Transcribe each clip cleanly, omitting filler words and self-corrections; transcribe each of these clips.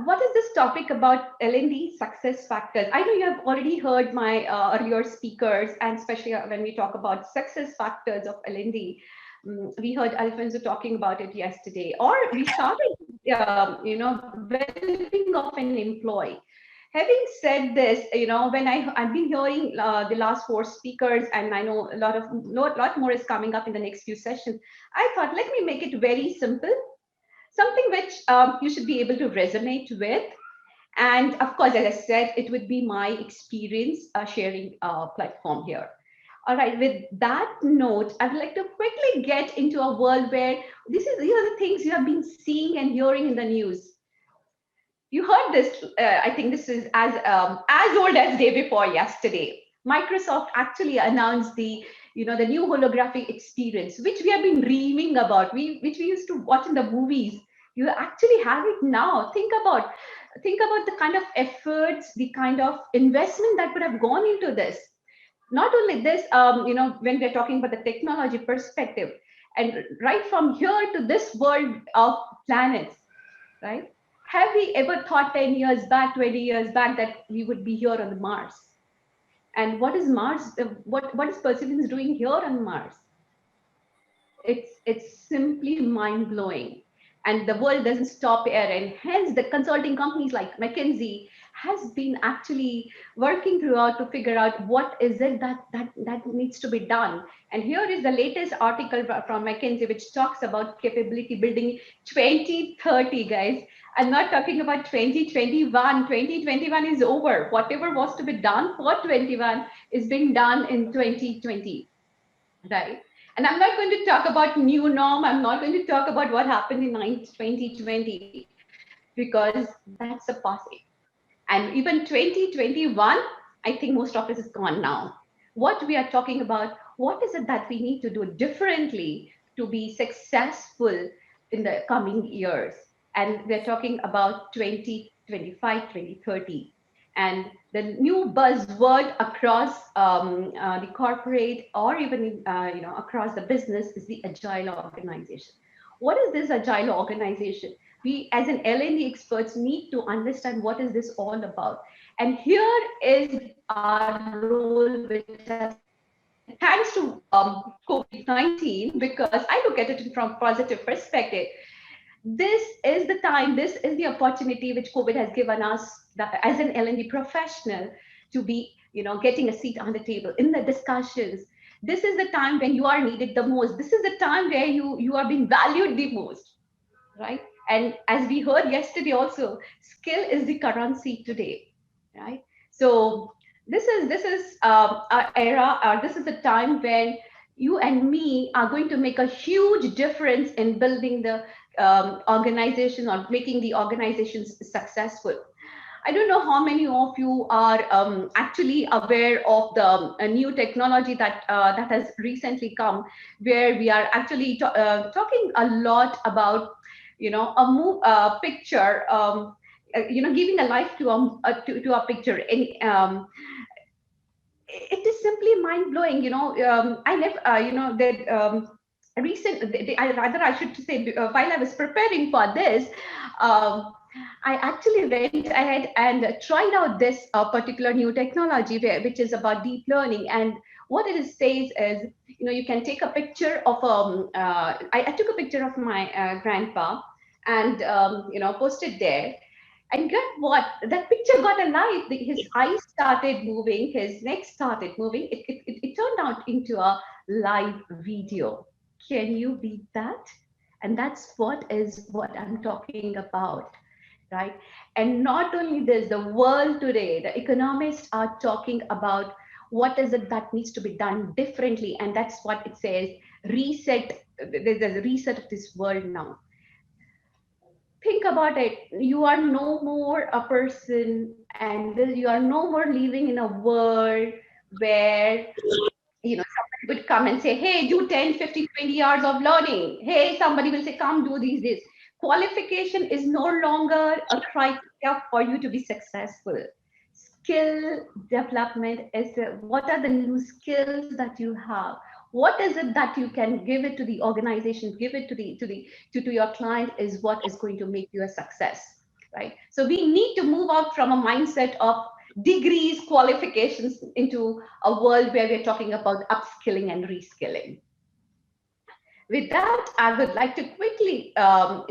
what is this topic about L&D success factors? I know you have already heard my earlier speakers, and especially when we talk about success factors of L&D. We heard Alfonso talking about it yesterday, or we started, well-being of an employee. Having said this, when I've been hearing the last four speakers, and I know a lot more is coming up in the next few sessions, I thought, let me make it very simple, something which you should be able to resonate with. And of course, as I said, it would be my experience sharing platform here. All right, with that note, I'd like to quickly get into a world where these are the things you have been seeing and hearing in the news. You heard this, I think this is as old as day before yesterday. Microsoft actually announced the new holographic experience, which we have been dreaming about, which we used to watch in the movies. You actually have it now. Think about the kind of efforts, the kind of investment that would have gone into this. Not only this, when we're talking about the technology perspective, and right from here to this world of planets, right? Have we ever thought 10 years back, 20 years back, that we would be here on the Mars? And what is Mars? What is Perseverance doing here on Mars? It's simply mind blowing, and the world doesn't stop here. And hence, the consulting companies like McKinsey has been actually working throughout to figure out what is it that needs to be done. And here is the latest article from McKinsey, which talks about capability building 2030, guys. I'm not talking about 2021. 2021 is over. Whatever was to be done for 21 is being done in 2020, right? And I'm not going to talk about new norm. I'm not going to talk about what happened in 2020, because that's a passing. And even 2021, I think most of it is gone now. What we are talking about, what is it that we need to do differently to be successful in the coming years? And we're talking about 2025, 2030. And the new buzzword across the corporate, or even across the business, is the agile organization. What is this agile organization? We, as an L&D experts, need to understand what is this all about. And here is our role, which has, thanks to COVID-19, because I look at it from a positive perspective. This is the time, this is the opportunity which COVID has given us as an L&D professional to be, getting a seat on the table in the discussions. This is the time when you are needed the most. This is the time where you are being valued the most, right? And as we heard yesterday also, skill is the currency today, right? So this is our era, this is the time when you and me are going to make a huge difference in building the organization, or making the organizations successful. I don't know how many of you are actually aware of the new technology that has recently come, where we are actually talking a lot about, a picture, giving a life to a picture. And it is simply mind blowing. I never, that. I should say, while I was preparing for this, I actually went ahead and tried out this particular new technology, which is about deep learning. And what it says is, you can take a picture of I took a picture of my grandpa, and posted there. And get what? That picture got alive. His eyes started moving, his neck started moving. It turned out into a live video. Can you beat that? And that's what I'm talking about, right? And not only this, the world today, the economists are talking about what is it that needs to be done differently. And that's what it says, reset. There's a reset of this world now. Think about it. You are no more a person, and you are no more living in a world where somebody would come and say, hey, do 10, 50, 20 hours of learning. Hey, somebody will say, come do these. Qualification is no longer a criteria for you to be successful. Skill development is what are the new skills that you have? What is it that you can give it to the organization, give it to your client, is what is going to make you a success. right? So we need to move out from a mindset of degrees, qualifications into a world where we're talking about upskilling and reskilling. With that, I would like to quickly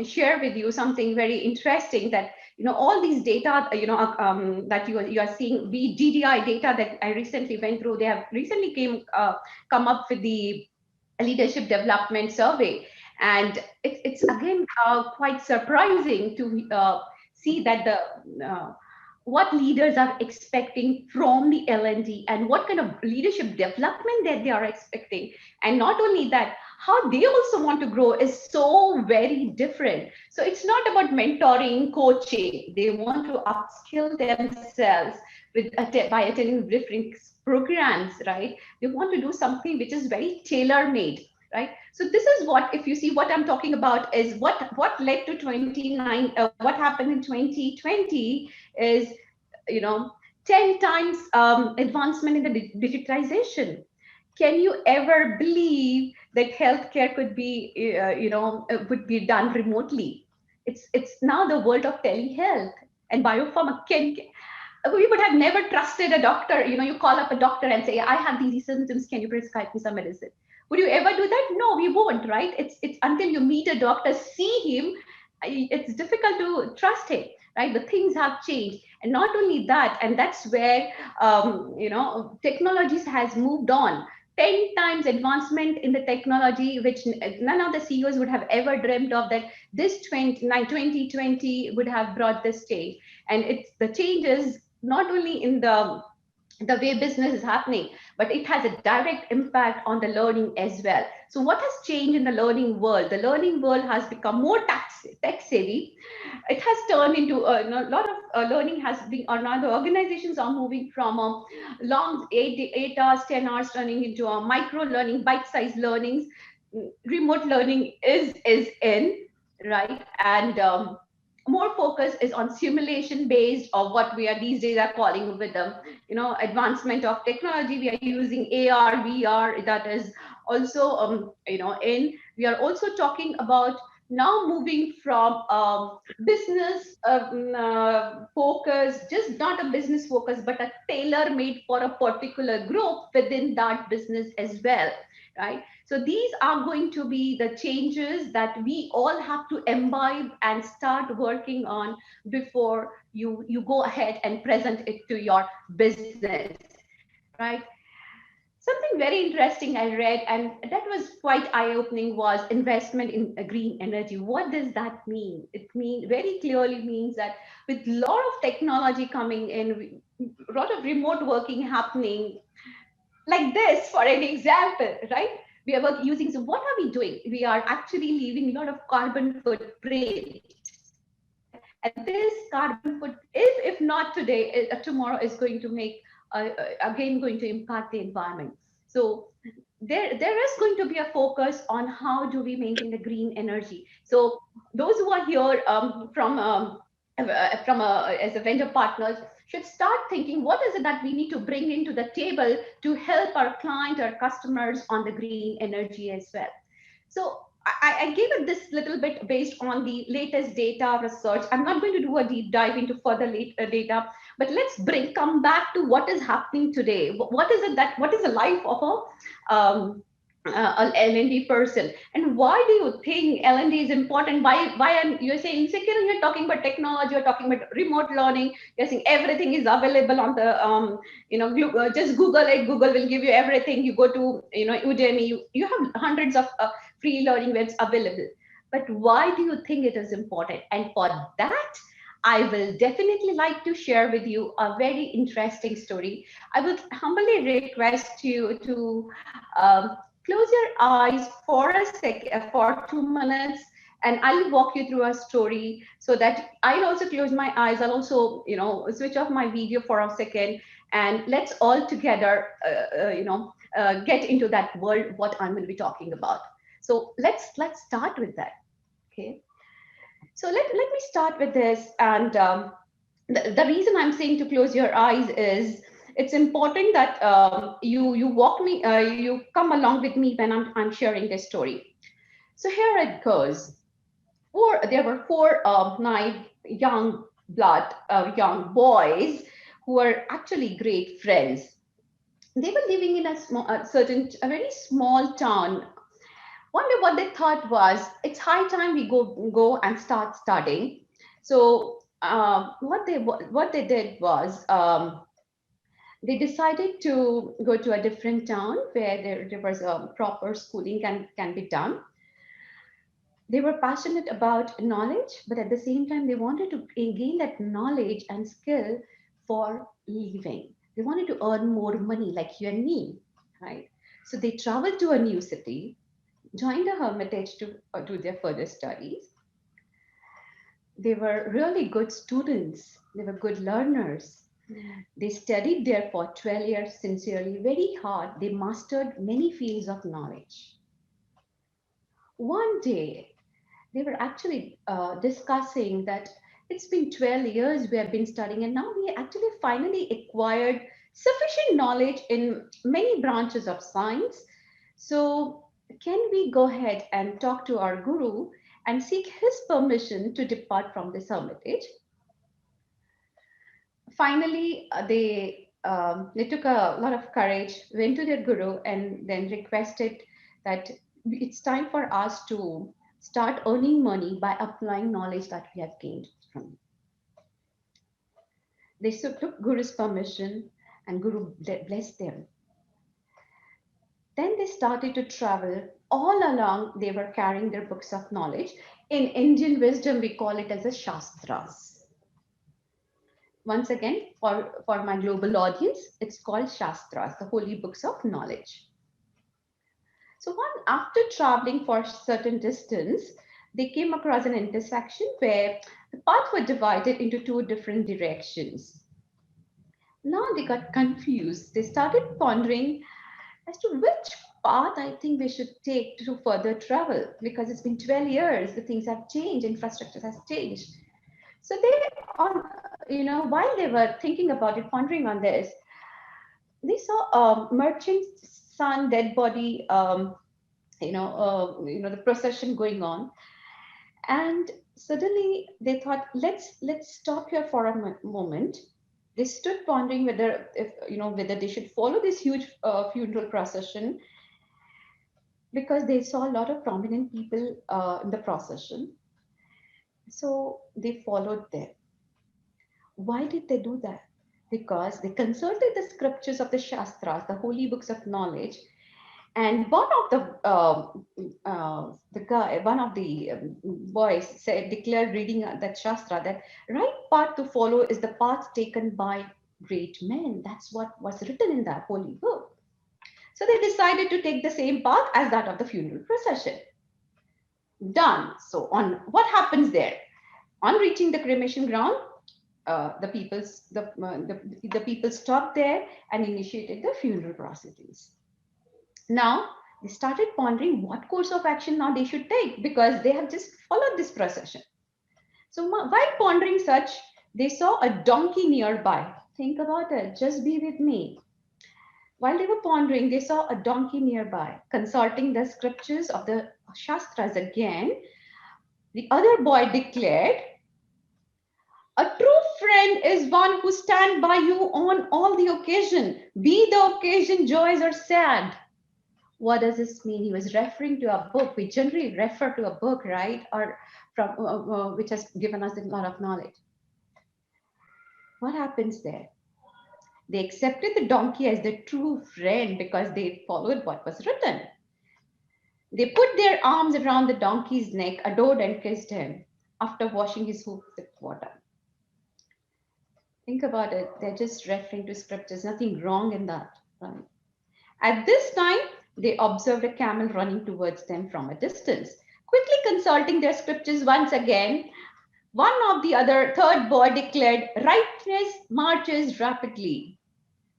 share with you something very interesting that, all these data, that you are seeing, the GDI data that I recently went through, they have recently come up with the leadership development survey. And it's again quite surprising to see that what leaders are expecting from the L&D and what kind of leadership development that they are expecting. And not only that, how they also want to grow is so very different. So it's not about mentoring, coaching. They want to upskill themselves by attending different programs, right? They want to do something which is very tailor-made, right? So this is what, if you see what I'm talking about, is what led to 29. What happened in 2020 is, you know 10 times advancement in the digitization. Can you ever believe that healthcare could be would be done remotely? It's now the world of telehealth and biopharma. We would have never trusted a doctor. You call up a doctor and say, I have these symptoms, can you prescribe me some medicine? Would you ever do that? No, we won't, right? It's until you meet a doctor, see him, it's difficult to trust him, right? The things have changed. And not only that, and that's where technologies has moved on. 10 times advancement in the technology, which none of the CEOs would have ever dreamed of, that this 2020 would have brought this change. And it's the changes not only in the way business is happening, but it has a direct impact on the learning as well. So what has changed in the learning world? The learning world has become more tech savvy. It has turned into a lot of learning has been, or now the organizations are moving from long 8 hours, 10 hours learning into a micro learning, bite-sized learnings. Remote learning is in, right? And more focus is on simulation based, or what we are these days are calling with them, advancement of technology. We are using AR, VR. That is also in. We are also talking about now moving from business focus, just not a business focus, but a tailor made for a particular group within that business as well, right? So these are going to be the changes that we all have to imbibe and start working on before you go ahead and present it to your business, right? Something very interesting I read, and that was quite eye-opening, was investment in green energy. What does that mean? It very clearly means that with a lot of technology coming in, a lot of remote working happening, like this, for an example, right? We are using, so what are we doing? We are actually leaving a lot of carbon footprint, right? And this carbon foot, if not today, tomorrow is going to make, again, going to impact the environment. So there is going to be a focus on how do we maintain the green energy. So those who are here as a vendor partners should start thinking, what is it that we need to bring into the table to help our client or customers on the green energy as well. So I gave it this little bit based on the latest data research. I'm not going to do a deep dive into further data, but let's come back to what is happening today. What is the life of an L&D person, and why do you think L&D is important? Why you're saying, Kiran, you're talking about technology, you're talking about remote learning, you're saying everything is available on the just Google it. Google will give you everything. You go to Udemy, you have hundreds of free learning webs available. But why do you think it is important? And for that, I will definitely like to share with you a very interesting story. I would humbly request you to close your eyes for for 2 minutes, and I'll walk you through a story, so that I'll also close my eyes. I'll also switch off my video for a second, and let's all together get into that world, what I'm going to be talking about. So let's start with that. Okay, so let me start with this. And the reason I'm saying to close your eyes is, it's important that you come along with me when I'm sharing this story. So here it goes. There were four young blood young boys who were actually great friends. They were living in a very small town. Wonder what they thought was, it's high time we go and start studying. So what they did was, they decided to go to a different town where there was a proper schooling can be done. They were passionate about knowledge, but at the same time, they wanted to gain that knowledge and skill for living. They wanted to earn more money, like you and me, right? So they traveled to a new city, joined a hermitage to do their further studies. They were really good students. They were good learners. They studied there for 12 years sincerely, very hard. They mastered many fields of knowledge. One day, they were actually discussing that it's been 12 years we have been studying, and now we actually finally acquired sufficient knowledge in many branches of science. So, can we go ahead and talk to our guru and seek his permission to depart from this hermitage? Finally, they took a lot of courage, went to their guru, and then requested that it's time for us to start earning money by applying knowledge that we have gained from. They took guru's permission, and guru blessed them. Then they started to travel. All along, they were carrying their books of knowledge. In Indian wisdom, we call it as a shastras. Once again, for my global audience, it's called Shastras, the holy books of knowledge. So after traveling for a certain distance, they came across an intersection where the paths were divided into two different directions. Now they got confused. They started pondering as to which path I think we should take to further travel, because it's been 12 years, the things have changed, infrastructure has changed. So while they were thinking about it, pondering on this, they saw a merchant's son dead body, the procession going on, and suddenly they thought, let's stop here for a moment. They stood pondering whether they should follow this huge funeral procession, because they saw a lot of prominent people in the procession. So they followed them. Why did they do that? Because they consulted the scriptures of the Shastras, the holy books of knowledge, and one of the boys declared, reading that Shastra, that right path to follow is the path taken by great men. That's what was written in that holy book. So they decided to take the same path as that of the funeral procession. Done. So on what happens there? On reaching the cremation ground, the people stopped there and initiated the funeral proceedings. Now they started pondering what course of action now they should take, because they have just followed this procession. So while pondering such, they saw a donkey nearby. Think about it. Just be with me. While they were pondering, they saw a donkey nearby. Consulting the scriptures of the Shastras again, the other boy declared, a true friend is one who stands by you on all the occasion, be the occasion joyous or sad. What does this mean? He was referring to a book. We generally refer to a book, right? Or from which has given us a lot of knowledge. What happens there? They accepted the donkey as their true friend because they followed what was written. They put their arms around the donkey's neck, adored and kissed him after washing his hoof with water. Think about it. They're just referring to scriptures. Nothing wrong in that, right? At this time, they observed a camel running towards them from a distance. Quickly consulting their scriptures once again, one of the other third boy declared, rightness marches rapidly.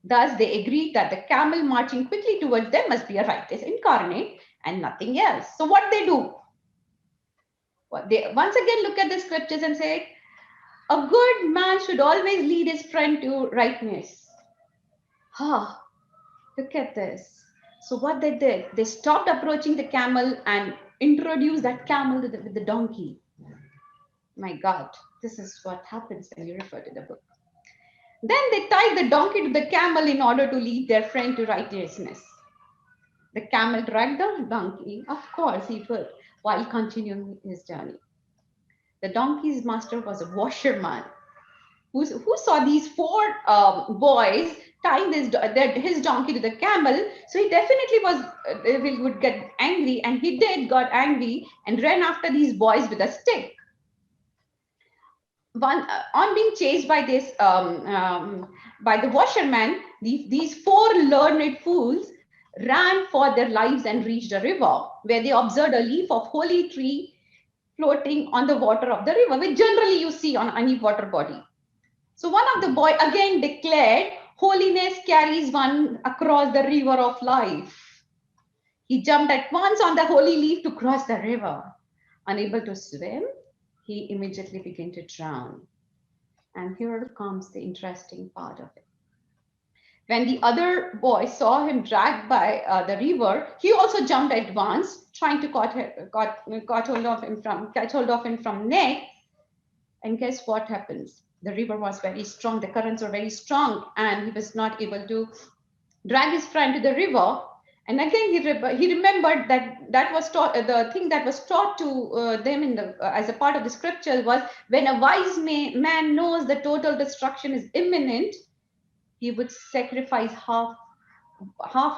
Thus, they agreed that the camel marching quickly towards them must be a rightness incarnate and nothing else. So what they do? Well, they once again look at the scriptures and say, a good man should always lead his friend to rightness. Look at this. So what they did, they stopped approaching the camel and introduced that camel with the donkey. My God, This is what happens when you refer to the book. Then they tied the donkey to the camel in order to lead their friend to righteousness. The camel dragged the donkey, of course he would, while continuing his journey. The donkey's master was a washerman who saw these four boys tying his donkey to the camel. So he definitely would get angry, and he got angry and ran after these boys with a stick. On being chased by by the washerman, these four learned fools ran for their lives and reached a river where they observed a leaf of holy tree floating on the water of the river, which generally you see on any water body. So one of the boys again declared, holiness carries one across the river of life. He jumped at once on the holy leaf to cross the river. Unable to swim, he immediately began to drown. And here comes the interesting part of it. When the other boy saw him dragged by the river, he also jumped at once, trying to catch hold of him from neck. And guess what happens? The river was very strong, the currents were very strong, and he was not able to drag his friend to the river. And again, he remembered that was taught, the thing that was taught to them as a part of the scripture was, when a wise man knows the total destruction is imminent, he would sacrifice half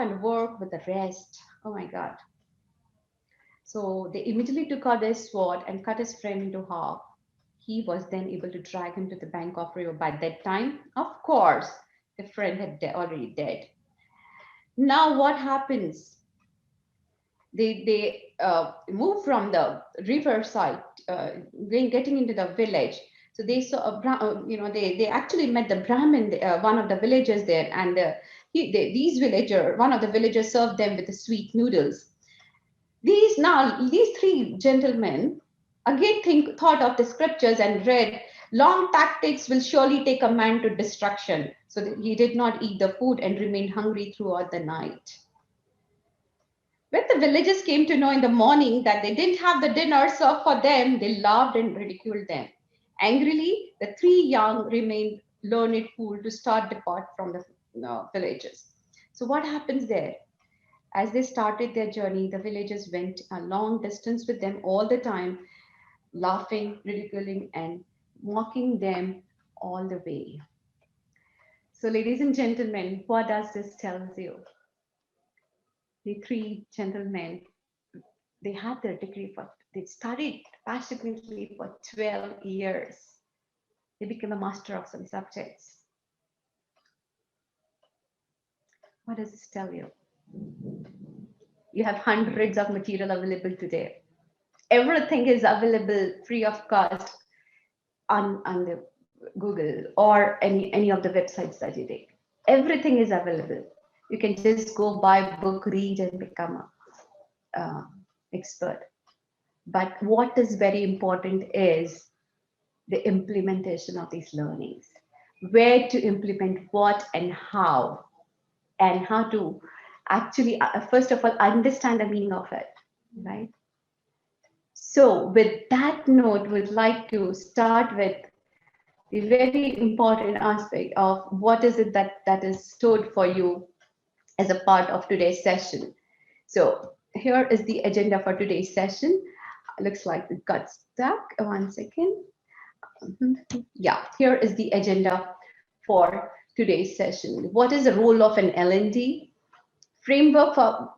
and work with the rest. Oh my God. So they immediately took out their sword and cut his friend into half. He was then able to drag him to the bank of river. By that time, of course, the friend had already dead. Now what happens? They move from the riverside, getting into the village. So they saw they actually met the Brahmin, one of the villagers there, and one of the villagers served them with the sweet noodles. These three gentlemen again thought of the scriptures and read, long tactics will surely take a man to destruction. So he did not eat the food and remained hungry throughout the night. When the villagers came to know in the morning that they didn't have the dinner served for them, they laughed and ridiculed them. Angrily, the three young remained learned fool to depart from the villages. So what happens there? As they started their journey, the villagers went a long distance with them all the time, laughing, ridiculing, and mocking them all the way. So, ladies and gentlemen, what does this tell you? The three gentlemen, they had their degree they studied passionately for 12 years. They became a master of some subjects. What does this tell you? You have hundreds of material available today. Everything is available free of cost on the Google or any of the websites that you take. Everything is available. You can just go buy a book, read, and become an expert. But what is very important is the implementation of these learnings. Where to implement what and how to actually, first of all, understand the meaning of it, right? So with that note, we'd like to start with the very important aspect of what is it that is stored for you as a part of today's session. So here is the agenda for today's session. Looks like it got stuck. 1 second. Yeah, here is the agenda for today's session. What is the role of an L&D? Framework for,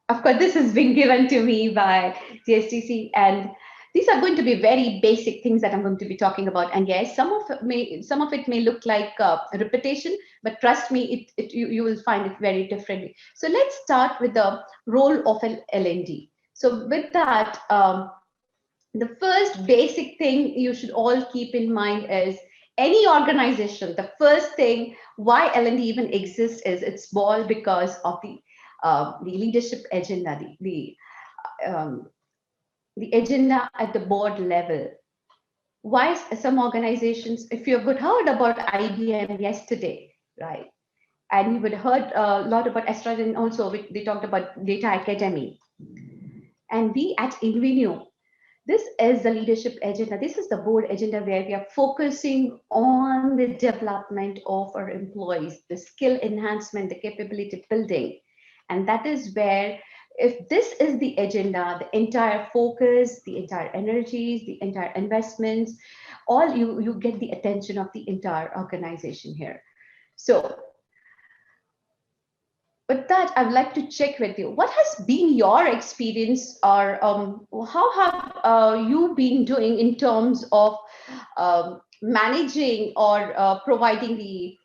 of course, this has been given to me by gsdc, and these are going to be very basic things that I'm going to be talking about. And yes, some of it may look like repetition, but trust me, you will find it very differently. So let's start with the role of an L&D. So with that, the first basic thing you should all keep in mind is, any organization, the first thing why L&D even exists is it's born because of the leadership agenda, the agenda at the board level. Why some organizations, if you've heard about IBM yesterday, right? And you would have heard a lot about Estrogen also, they talked about data academy. And we at Invenio, This is the leadership agenda. This is the board agenda where we are focusing on the development of our employees, the skill enhancement, the capability building. And that is where, if this is the agenda, the entire focus, the entire energies, the entire investments, all you get the attention of the entire organization here. So with that, I'd like to check with you. What has been your experience, or how have you been doing in terms of managing or providing the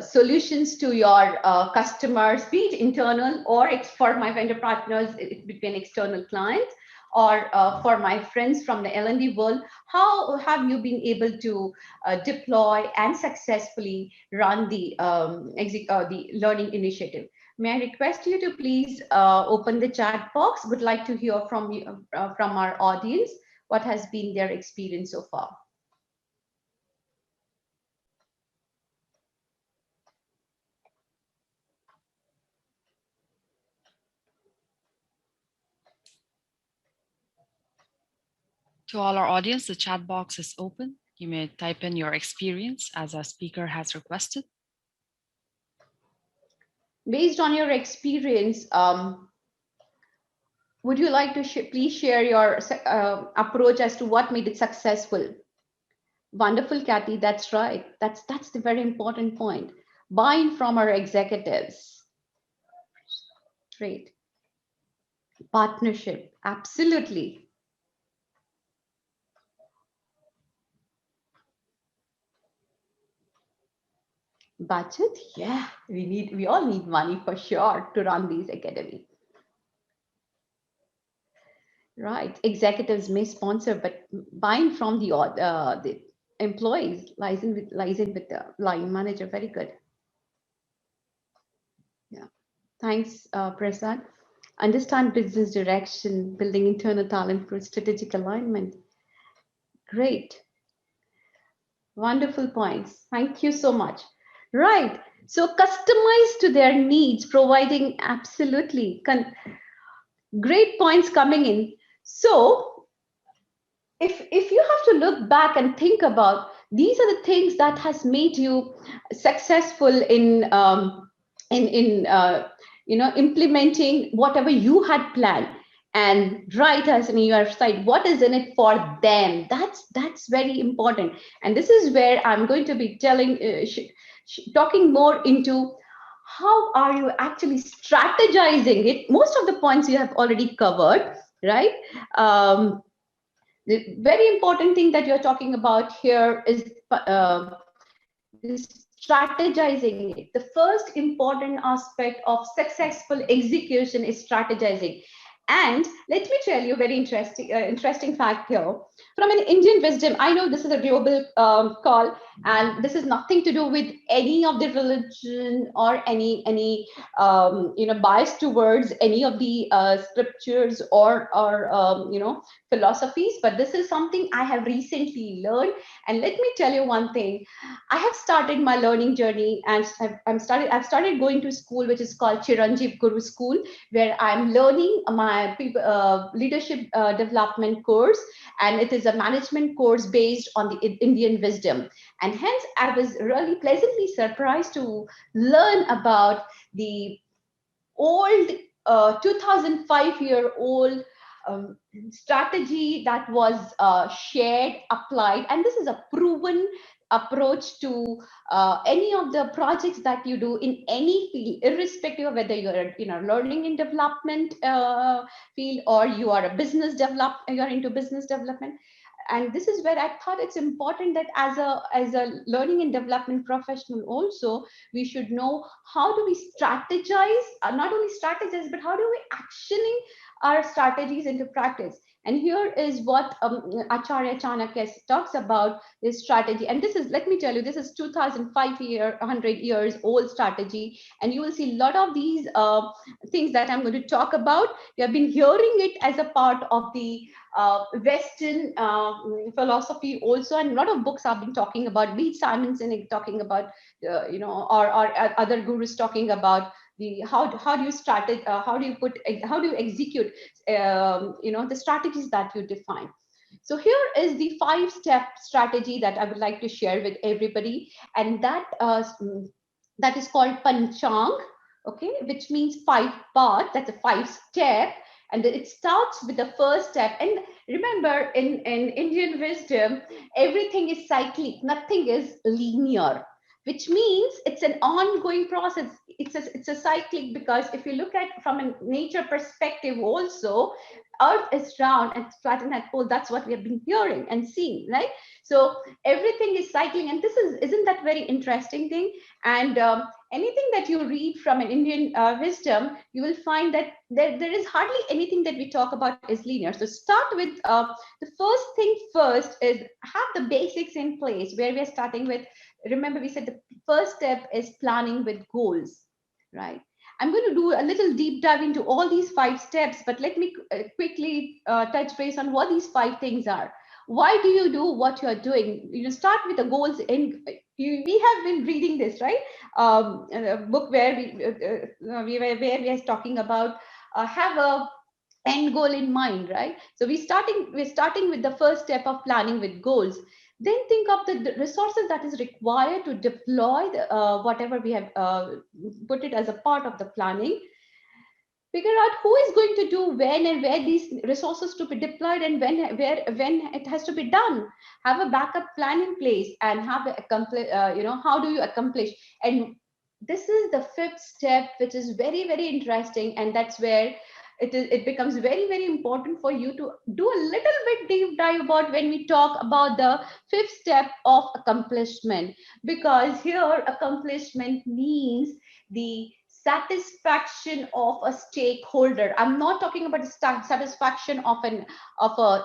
solutions to your customers, be it internal or for my vendor partners, between external clients, or for my friends from the L&D world? How have you been able to deploy and successfully run the learning initiative? May I request you to please open the chat box? Would like to hear from you, from our audience, what has been their experience so far. To all our audience, the chat box is open. You may type in your experience as our speaker has requested. Based on your experience, would you like to please share your approach as to what made it successful? Wonderful, Kathy. That's right. That's the very important point. Buy-in from our executives. Great. Partnership. Absolutely. Budget. Yeah, we all need money for sure to run these academy. Right. Executives may sponsor, but buying from the employees lies in with the line manager. Very good. Yeah. Thanks, Prasad. Understand business direction, building internal talent for strategic alignment. Great. Wonderful points. Thank you so much. Right. So customized to their needs, providing absolutely great points coming in. So if you have to look back and think about, these are the things that has made you successful in implementing whatever you had planned, and right as in your side, what is in it for them. That's very important. And this is where I'm going to be telling talking more into how are you actually strategizing it. Most of the points you have already covered, right? The very important thing that you're talking about here is this strategizing it. The first important aspect of successful execution is strategizing. And let me tell you a very interesting fact here. From an Indian wisdom, I know this is a global call, and this is nothing to do with any of the religion or any bias towards any of the scriptures or philosophies. But this is something I have recently learned. And let me tell you one thing. I have started my learning journey, and I've started going to school, which is called Chiranjeev Guru School, where I'm learning my leadership development course, and it is a management course based on the Indian wisdom. And hence, I was really pleasantly surprised to learn about the old 2005-year-old strategy that was shared, applied, and this is a proven approach to any of the projects that you do in any field, irrespective of whether you're learning and development field, or you are a you're into business development. And this is where I thought it's important that as a learning and development professional also, we should know how do we strategize, not only strategize, but how do we actioning our strategies into practice. And here is what Acharya Chanakya talks about this strategy. And this is, let me tell you, this is 100 years old strategy. And you will see a lot of these things that I'm going to talk about. You have been hearing it as a part of the Western philosophy also. And a lot of books have been talking about, be it Simonson talking about, or other gurus talking about how do you start it, how do you execute the strategies that you define. So here is the 5-step strategy that I would like to share with everybody, and that is called Panchang, okay, which means 5 parts. That's a 5-step, and it starts with the first step. And remember, in Indian wisdom, everything is cyclic, nothing is linear, which means it's an ongoing process. It's a cyclic, because if you look at from a nature perspective also, earth is round and flat and at pole. That's what we have been hearing and seeing, right? So everything is cycling, and this isn't that very interesting thing? And anything that you read from an Indian wisdom, you will find that there is hardly anything that we talk about is linear. So start with the first thing first is have the basics in place, where we are starting with. Remember, we said the first step is planning with goals, right? I'm going to do a little deep dive into all these 5 steps, but let me quickly touch base on what these 5 things are. Why do you do what you are doing? You start with the goals. We have been reading this, right? A book where we are talking about have a end goal in mind, right? So we're starting with the first step of planning with goals. Then think of the resources that is required to deploy whatever we have put it as a part of the planning. Figure out who is going to do when, and where these resources to be deployed, and when it has to be done. Have a backup plan in place, and have how do you accomplish. And this is the 5th step, which is very, very interesting, and that's where it becomes very, very important for you to do a little bit deep dive about when we talk about the 5th step of accomplishment. Because here accomplishment means the satisfaction of a stakeholder. I'm not talking about the satisfaction of a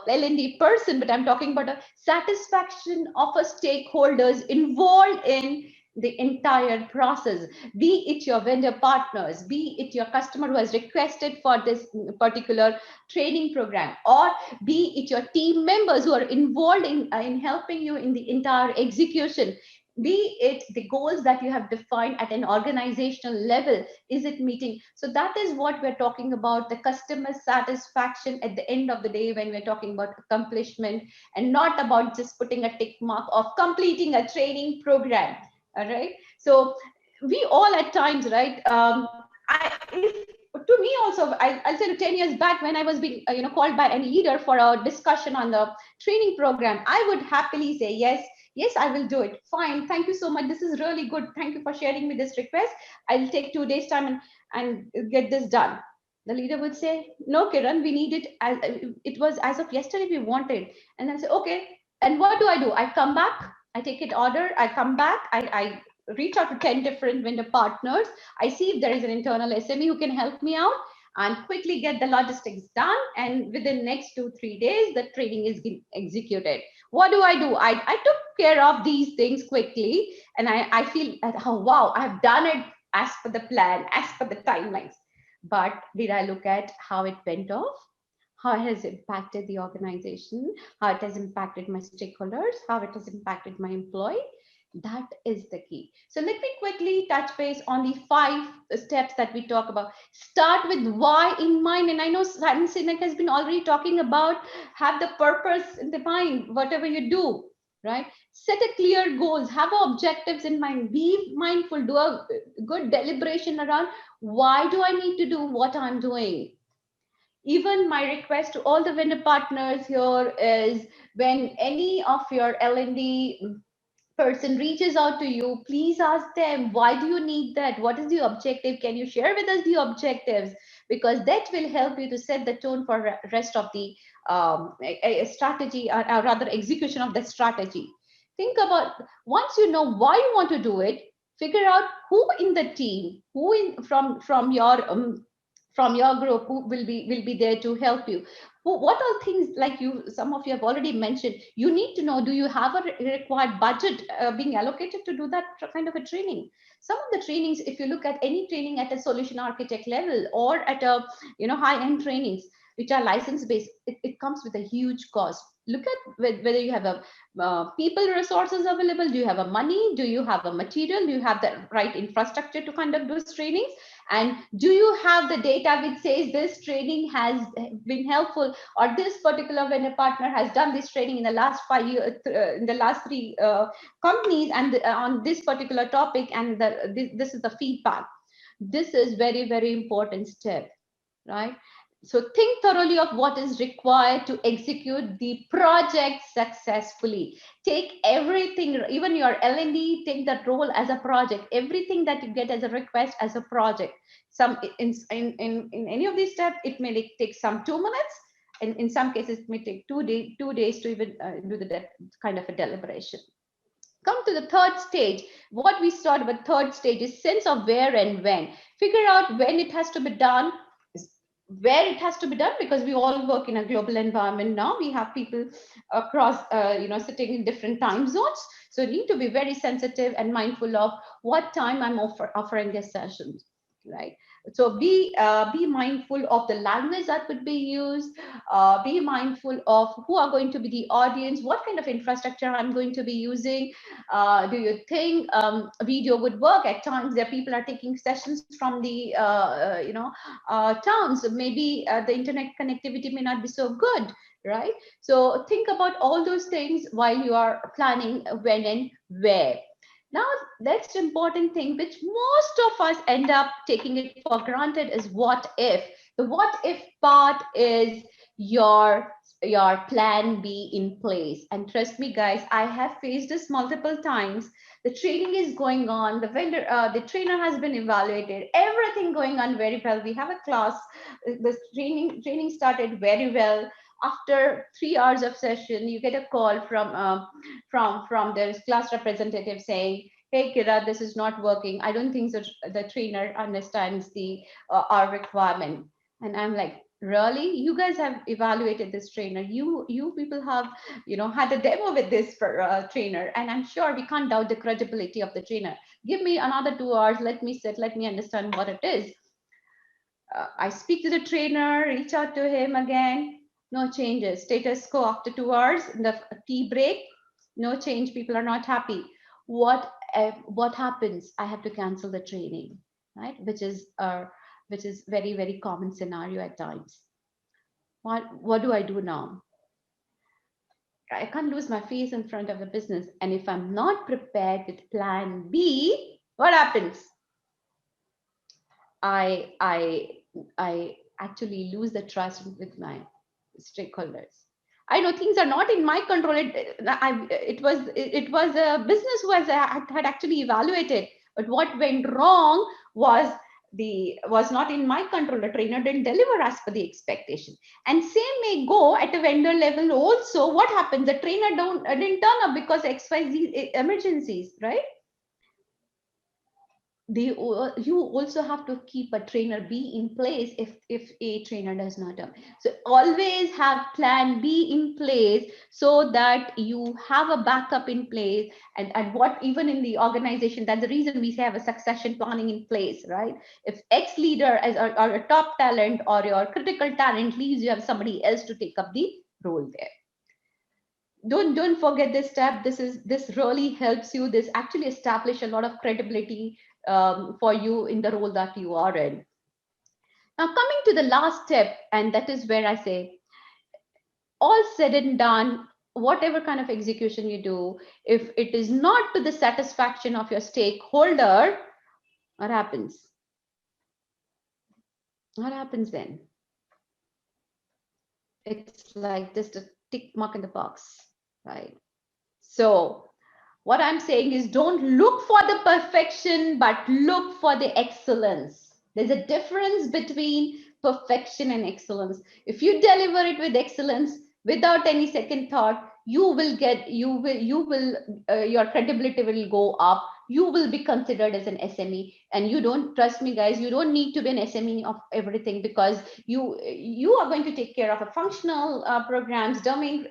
L&D person, but I'm talking about a satisfaction of a stakeholders involved in the entire process. Be it your vendor partners, be it your customer who has requested for this particular training program, or be it your team members who are involved in helping you in the entire execution. Be it the goals that you have defined at an organizational level, is it meeting? So that is what we're talking about, the customer satisfaction at the end of the day, when we're talking about accomplishment, and not about just putting a tick mark of completing a training program. All right. So we all at times, right? To me also, I'll tell you, 10 years back, when I was being called by any leader for a discussion on the training program, I would happily say yes. Yes, I will do it. Fine. Thank you so much. This is really good. Thank you for sharing me this request. I'll take 2 days time and get this done. The leader would say, no, Kiran, we need it. It was as of yesterday we wanted. And then say, okay. And what do? I come back. I take it order. I come back. I reach out to 10 different vendor partners. I see if there is an internal SME who can help me out, and quickly get the logistics done. And within next 2-3 days, the training is executed. What do? I took care of these things quickly, and I feel that, oh, wow, I've done it as per the plan, as per the timelines. But did I look at how it went off? How it has impacted the organization, how it has impacted my stakeholders, how it has impacted my employee? That is the key. So let me quickly touch base on the 5 steps that we talk about. Start with why in mind. And I know Simon Sinek has been already talking about have the purpose in the mind, whatever you do, right? Set a clear goals, have objectives in mind, be mindful, do a good deliberation around why do I need to do what I'm doing. Even my request to all the vendor partners here is, when any of your L&D person reaches out to you, please ask them, why do you need that? What is the objective? Can you share with us the objectives? Because that will help you to set the tone for rest of the strategy, or rather execution of the strategy. Think about, once you know why you want to do it, figure out who in the team, who in from your group, who will be there to help you. What are things, like you, some of you have already mentioned, you need to know, do you have a required budget being allocated to do that kind of a training? Some of the trainings, if you look at any training at a solution architect level, or at a high end trainings, which are license based, it comes with a huge cost. Look at whether you have a people resources available, do you have a money, do you have a material, do you have the right infrastructure to conduct those trainings, and do you have the data which says this training has been helpful, or this particular vendor partner has done this training in the last 5 years, in the last three companies, and on this particular topic, and this is the feedback. This is very, very important step, right? So think thoroughly of what is required to execute the project successfully. Take everything, even your L&D, take that role as a project. Everything that you get as a request as a project. Some in any of these steps, it may take some 2 minutes, and in some cases, it may take 2 days to even do the kind of a deliberation. Come to the third stage. What we started with third stage is sense of where and when. Figure out when it has to be done, where it has to be done, because we all work in a global environment now. We have people across, sitting in different time zones. So you need to be very sensitive and mindful of what time I'm offering this session, right? So be mindful of the language that would be used. Be mindful of who are going to be the audience, what kind of infrastructure I'm going to be using. Do you think video would work? At times, there people are taking sessions from the towns. Maybe the internet connectivity may not be so good, right? So think about all those things while you are planning when and where. Now, next important thing, which most of us end up taking it for granted, is what if. The what if part is your plan B in place. And trust me, guys, I have faced this multiple times. The training is going on, the trainer has been evaluated, everything going on very well. We have a class, the training started very well. After 3 hours of session, you get a call from the class representative saying, "Hey, Kira, this is not working. I don't think the trainer understands the our requirement." And I'm like, really? You guys have evaluated this trainer? You people have had a demo with this trainer, and I'm sure we can't doubt the credibility of the trainer. Give me another 2 hours. Let me sit. Let me understand what it is. I speak to the trainer, reach out to him again. No changes. Status quo after 2 hours in the tea break. No change. People are not happy. What happens? I have to cancel the training, right? Which is very, very common scenario at times. What do I do now? I can't lose my face in front of the business. And if I'm not prepared with plan B, what happens? I actually lose the trust with my stakeholders. I know things are not in my control. It was a business who had actually evaluated, but what went wrong was not in my control. The trainer didn't deliver as per the expectation. And same may go at a vendor level also. What happens? The trainer didn't turn up because XYZ emergencies, right? You also have to keep a trainer B in place if a trainer does not come. So always have plan B in place so that you have a backup in place, and what even in the organization, that's the reason we have a succession planning in place, right? If X leader or a top talent or your critical talent leaves, you have somebody else to take up the role there. Don't forget this step. This really helps you. This actually establish a lot of credibility for you in the role that you are in. Now, coming to the last step, and that is where I say, all said and done, whatever kind of execution you do, if it is not to the satisfaction of your stakeholder, what happens? What happens then? It's like just a tick mark in the box, right? So what I'm saying is, don't look for the perfection, but look for the excellence. There's a difference between perfection and excellence. If you deliver it with excellence, without any second thought, your credibility will go up. You will be considered as an SME. And you don't, trust me, guys, you don't need to be an SME of everything, because you are going to take care of a functional programs, domain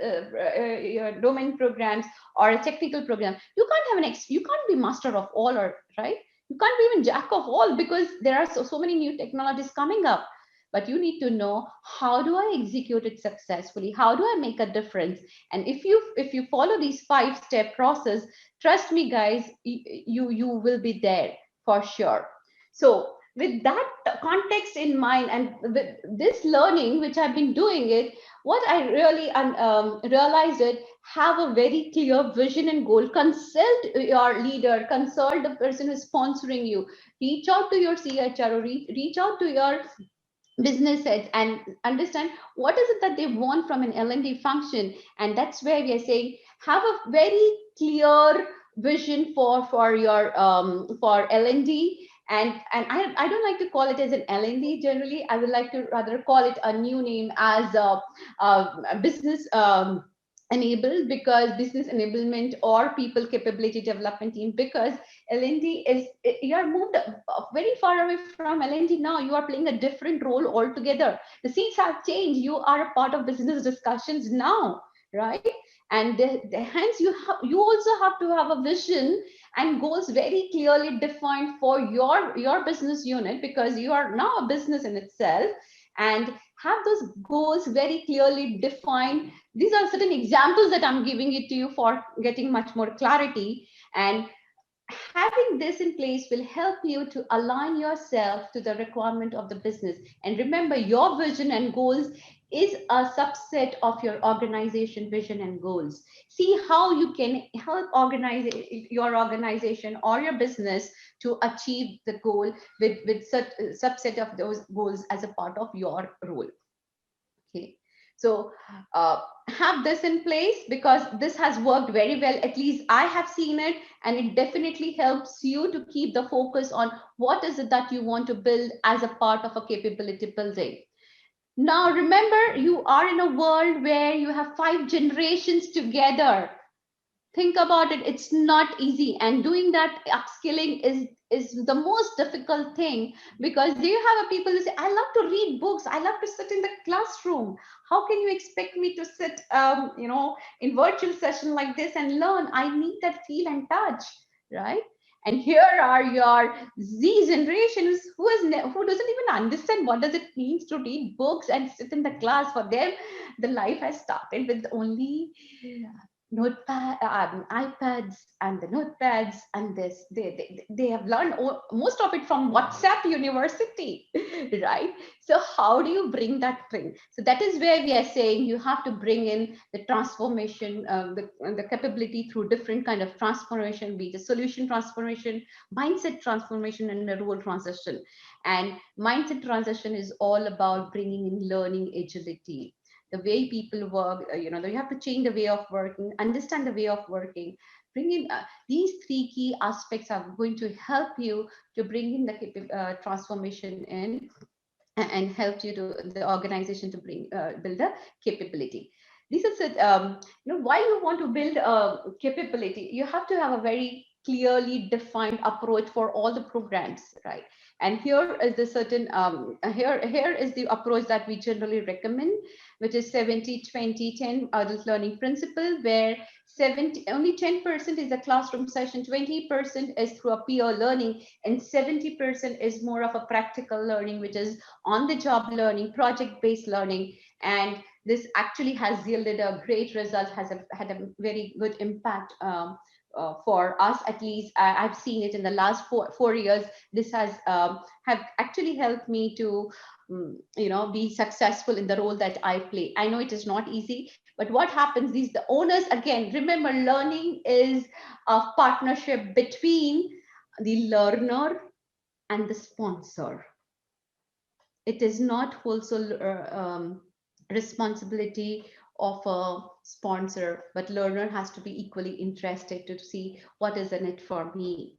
programs, or a technical program. You can't be master of all, or right? You can't be even jack of all, because there are so many new technologies coming up. but you need to know, how do I execute it successfully? How do I make a difference? And if you follow these 5-step process, trust me guys, you will be there for sure. So with that context in mind, and with this learning which I've been doing it, what I really realized it, have a very clear vision and goal. Consult your leader, consult the person who's sponsoring you, reach out to your chr, or reach out to your business heads and understand what is it that they want from an L&D function. And that's where we are saying, have a very clear vision for your for L&D. And I don't like to call it as an L&D generally. I would like to rather call it a new name as a business enabled, because business enablement or people capability development team, because L&D is, you are moved very far away from L&D now. You are playing a different role altogether. The seats have changed. You are a part of business discussions now, right? And hence you also have to have a vision and goals very clearly defined for your business unit, because you are now a business in itself, and have those goals very clearly defined. These are certain examples that I'm giving it to you for getting much more clarity. And having this in place will help you to align yourself to the requirement of the business. And remember, your vision and goals is a subset of your organization vision and goals. See how you can help organize your organization or your business to achieve the goal with such subset of those goals as a part of your role. Okay. So have this in place, because this has worked very well. At least I have seen it, and it definitely helps you to keep the focus on what is it that you want to build as a part of a capability building. Now, remember, you are in a world where you have 5 generations together. Think about it, it's not easy, and doing that upskilling is the most difficult thing, because do you have a people who say, I love to read books, I love to sit in the classroom, how can you expect me to sit in virtual session like this and learn? I need that feel and touch, right? And here are your Z generations who doesn't even understand what does it means to read books and sit in the class. For them, the life has started with only notepad, iPads and the notepads, and this they have learned most of it from WhatsApp University, right? So how do you bring that thing? So that is where we are saying you have to bring in the transformation, the capability through different kind of transformation, be it a solution transformation, mindset transformation, and a role transition. And mindset transition is all about bringing in learning agility, the way people work. You have to change the way of working, understand the way of working, bring in these 3 key aspects are going to help you to bring in the transformation in, and help you to the organization to build a capability. This is it. Why you want to build a capability, you have to have a very clearly defined approach for all the programs, right? And here is the certain here is the approach that we generally recommend, which is 70-20-10 adult learning principle, where 70 only 10% is a classroom session, 20% is through a peer learning, and 70% is more of a practical learning, which is on the job learning, project based learning. And this actually has yielded a great result, had a very good impact for us. At least I've seen it in the last 4 years. This has have actually helped me to be successful in the role that I play. I know it is not easy, but what happens is the owners, again, remember, learning is a partnership between the learner and the sponsor. It is not wholesale responsibility of a sponsor, but learner has to be equally interested to see what is in it for me.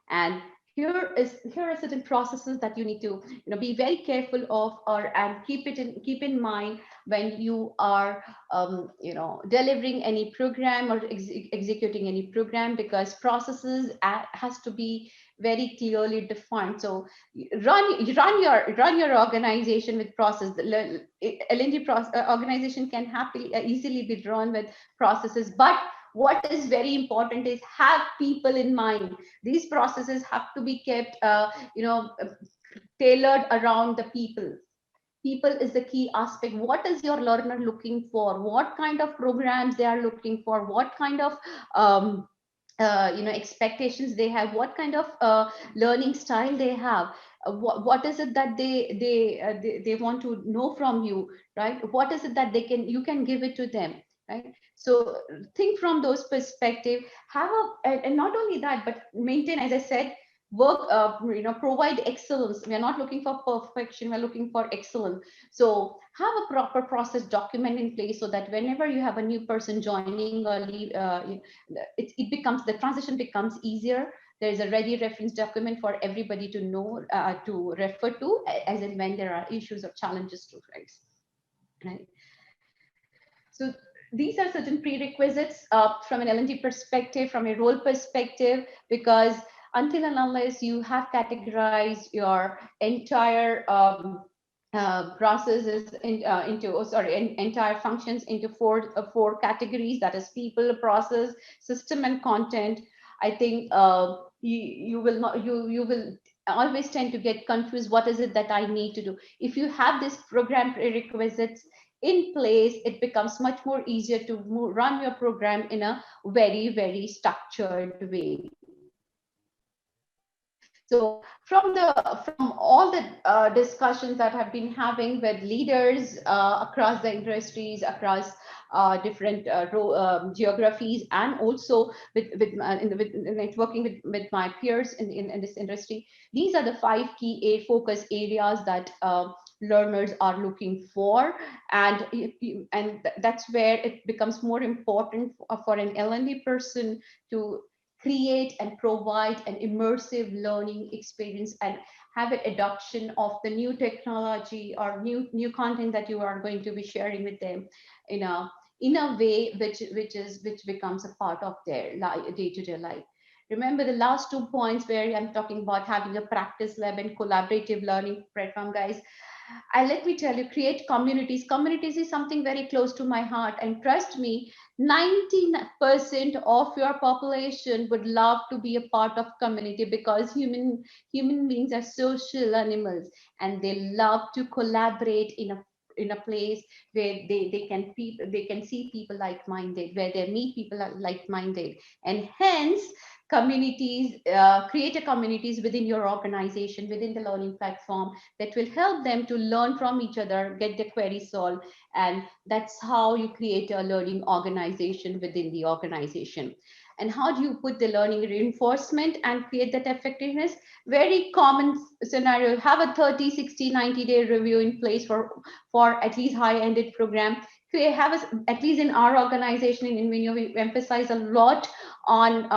And here are certain processes that you need to be very careful of, or and keep in mind when you are delivering any program or executing any program, because processes has to be very clearly defined. So run your organization with process. The L&D organization can happily easily be run with processes, but what is very important is have people in mind. These processes have to be kept tailored around the people. People is the key aspect. What is your learner looking for? What kind of programs they are looking for? What kind of expectations they have? What kind of learning style they have? What is it that they want to know from you, right? What is it that you can give it to them, right? So think from those perspective. Have a, and not only that, but maintain, as I said, work, provide excellence. We are not looking for perfection, we're looking for excellence. So have a proper process document in place, so that whenever you have a new person joining or leave, it becomes, the transition becomes easier. There is a ready reference document for everybody to know, to refer to, as and when there are issues or challenges to face, right? So these are certain prerequisites from an L&D perspective, from a role perspective, because until and unless you have categorized your entire processes entire functions into four categories, that is people, process, system, and content, I think you will not, you will always tend to get confused. What is it that I need to do? If you have this program prerequisites in place, it becomes much more easier to run your program in a very, very structured way. So from all the discussions that have been having with leaders across the industries, across different geographies, and also with networking with my peers in this industry, these are the 5 key focus areas that learners are looking for, and that's where it becomes more important for an L&D person to create and provide an immersive learning experience, and have an adoption of the new technology or new content that you are going to be sharing with them in a way which becomes a part of their day-to-day life. Remember the last 2 points where I'm talking about having a practice lab and collaborative learning platform, guys. Let me tell you, create communities. Communities is something very close to my heart. And trust me, 90% of your population would love to be a part of community, because human beings are social animals, and they love to collaborate in a place where they can see people like-minded, where they meet people like-minded, and hence communities, create a communities within your organization, within the learning platform, that will help them to learn from each other, get the query solved, and that's how you create a learning organization within the organization. And how do you put the learning reinforcement and create that effectiveness? Very common scenario: have a 30, 60, 90-day review in place for at least high-ended program. Have at least in our organization in Invenio, we emphasize a lot on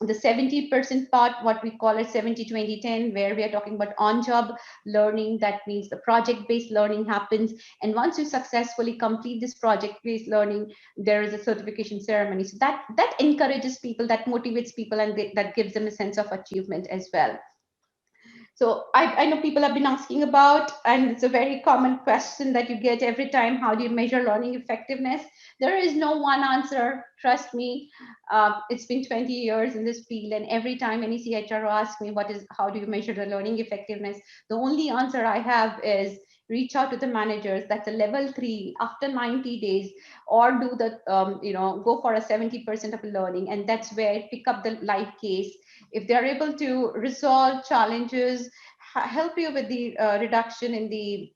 the 70% part, what we call it 70-20-10, where we are talking about on-job learning. That means the project-based learning happens, and once you successfully complete this project-based learning, there is a certification ceremony. So that encourages people, that motivates people, and that gives them a sense of achievement as well. So I know people have been asking about, and it's a very common question that you get every time: how do you measure learning effectiveness? There is no one answer, trust me. It's been 20 years in this field, and every time any CHRO asks me how do you measure the learning effectiveness, the only answer I have is reach out to the managers. That's a level 3 after 90 days, or do the go for a 70% of learning, and that's where pick up the live case. If they're able to resolve challenges, help you with the reduction in the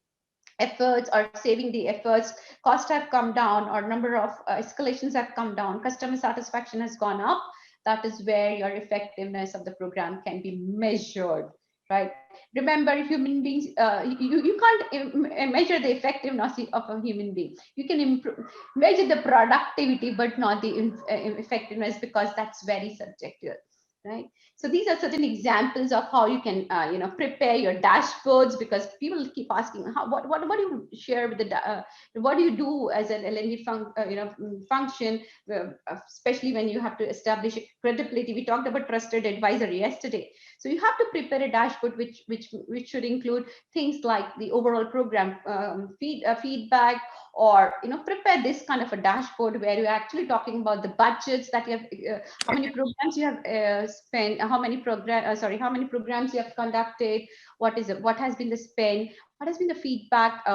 efforts, or saving the efforts, costs have come down, or number of escalations have come down, customer satisfaction has gone up, that is where your effectiveness of the program can be measured, right? Remember, human beings, you can't measure the effectiveness of a human being. You can measure the productivity, but not the effectiveness, because that's very subjective, right? So these are certain examples of how you can prepare your dashboards, because people keep asking, what do you share with the what do you do as an L&D function, especially when you have to establish credibility. We talked about trusted advisor yesterday. So you have to prepare a dashboard which should include things like the overall program feedback, or prepare this kind of a dashboard where you're actually talking about the budgets that you have, how many programs you have spent, how many programs you have conducted, what has been the spend, What has been the feedback?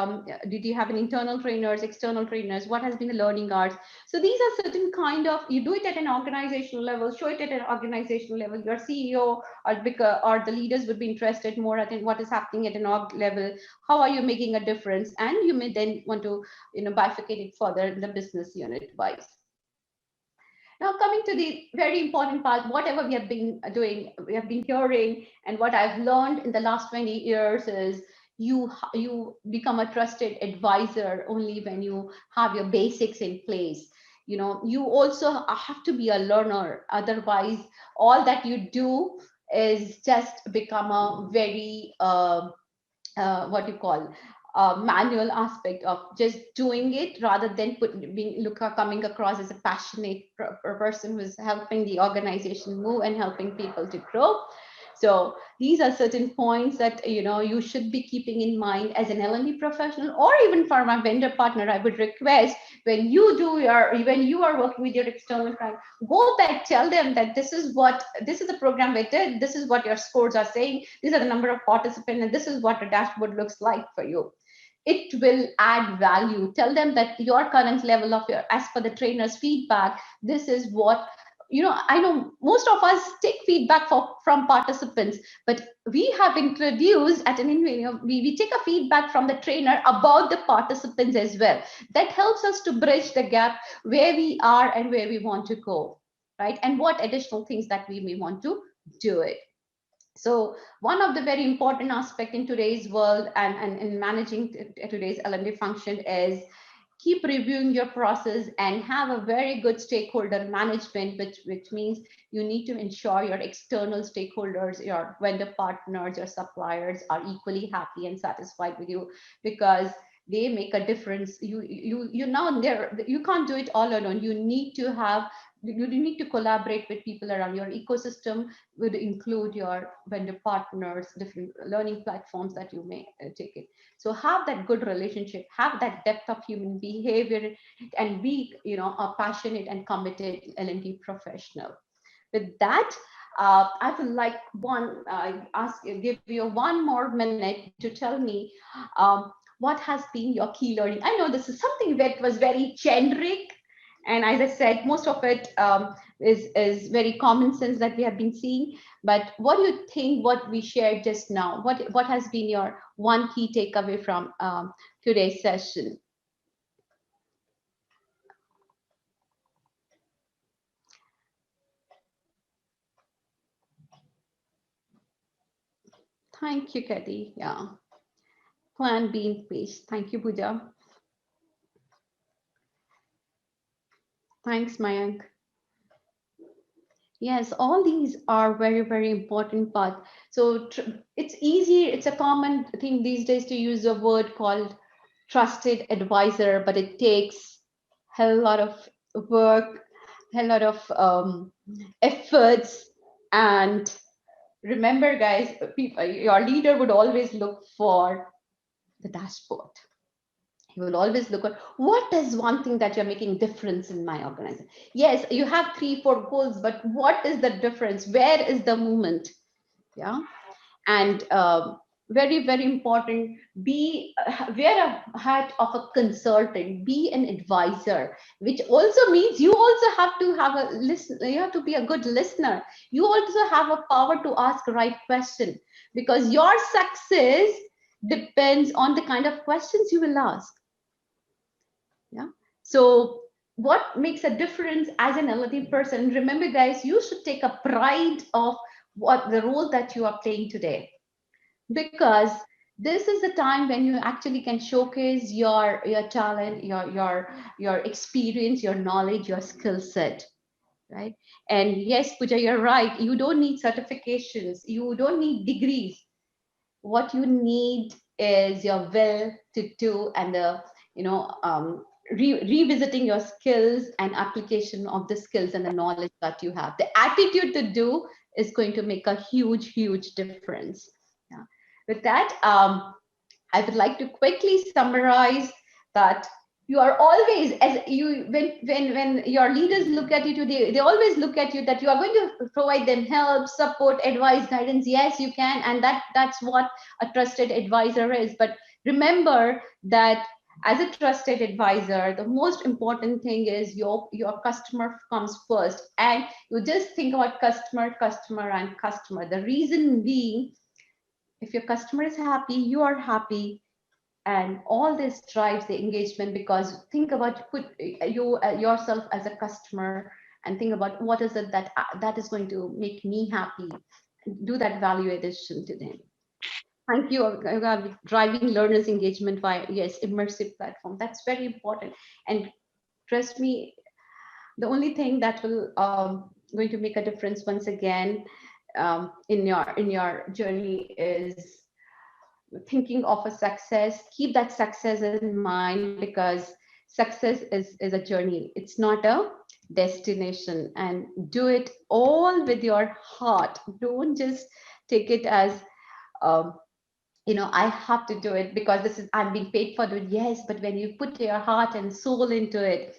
Did you have an internal trainers, external trainers? What has been the learning arts? So these are certain kind of, you do it at an organizational level, show it at an organizational level. Your CEO or the leaders would be interested more at in what is happening at an org level. How are you making a difference? And you may then want to, bifurcate it further in the business unit wise. Now, coming to the very important part, whatever we have been doing, we have been hearing, and what I've learned in the last 20 years is you become a trusted advisor only when you have your basics in place. You also have to be a learner. Otherwise, all that you do is just become a very what you call manual aspect of just doing it, rather than coming across as a passionate person who's helping the organization move and helping people to grow. So these are certain points that you should be keeping in mind as an L&D professional, or even for my vendor partner. I would request, when you are working with your external client, go back, tell them that this is the program we did, this is what your scores are saying, these are the number of participants, and this is what a dashboard looks like for you. It will add value. Tell them that your current level of as per the trainer's feedback, this is what, I know most of us take feedback from participants, but we have introduced at an Invenio, we take a feedback from the trainer about the participants as well. That helps us to bridge the gap where we are and where we want to go, right? And what additional things that we may want to do it. So one of the very important aspect in today's world and in managing today's L&D function is keep reviewing your process and have a very good stakeholder management, which means you need to ensure your external stakeholders, your vendor partners, your suppliers are equally happy and satisfied with you, because they make a difference. You can't do it all alone. You need to collaborate with people around. Your ecosystem would include your vendor partners, different learning platforms that you may take it. So have that good relationship, have that depth of human behavior, and be a passionate and committed L&D professional. With that, I would like give you one more minute to tell me what has been your key learning. I know this is something that was very generic, and as I said, most of it is very common sense that we have been seeing. But what do you think, what we shared just now, what has been your one key takeaway from today's session? Thank you, Kathy. Yeah. Plan B in place. Thank you, Pooja. Thanks, Mayank. Yes, all these are very, very important part. So it's easy, it's a common thing these days to use a word called trusted advisor, but it takes a lot of work, a lot of efforts. And remember, guys, your leader would always look for the dashboard. He will always look at what is one thing that you're making difference in my organization. Yes, you have 3-4 goals, but what is the difference? Where is the movement? Yeah. And very, very important, wear a hat of a consultant, be an advisor, which also means you also have to have a listen, you have to be a good listener. You also have a power to ask the right question, because your success depends on the kind of questions you will ask. Yeah. So what makes a difference as an L&D person? Remember, guys, you should take a pride of what the role that you are playing today, because this is the time when you actually can showcase your talent, your experience, your knowledge, your skill set, right? And yes, Pooja, you're right. You don't need certifications. You don't need degrees. What you need is your will to do, and the revisiting your skills and application of the skills and the knowledge that you have. The attitude to do is going to make a huge, huge difference. Yeah. With that, I would like to quickly summarize that you are always, as you when your leaders look at you, they always look at you that you are going to provide them help, support, advice, guidance. Yes, you can, and that's what a trusted advisor is. But Remember that as a trusted advisor, the most important thing is your customer comes first, and you just think about customer, customer, and customer. The reason being, if your customer is happy, you are happy, and all this drives the engagement. Because think about, put you yourself as a customer, and think about what is it that is going to make me happy. Do that value addition to them. Thank you. Driving learners engagement via, yes, immersive platform. That's very important. And trust me, the only thing that will going to make a difference once again in your journey is thinking of a success. Keep that success in mind, because success is a journey. It's not a destination. And do it all with your heart. Don't just take it as um, I have to do it because this is, I'm being paid for it. Yes, but when you put your heart and soul into it,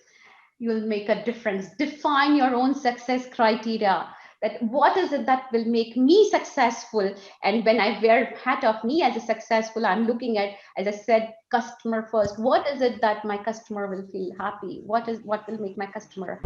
you'll make a difference. Define your own success criteria. That what is it that will make me successful? And when I wear hat of me as a successful, I'm looking at, as I said, customer first. What is it that my customer will feel happy? What will make my customer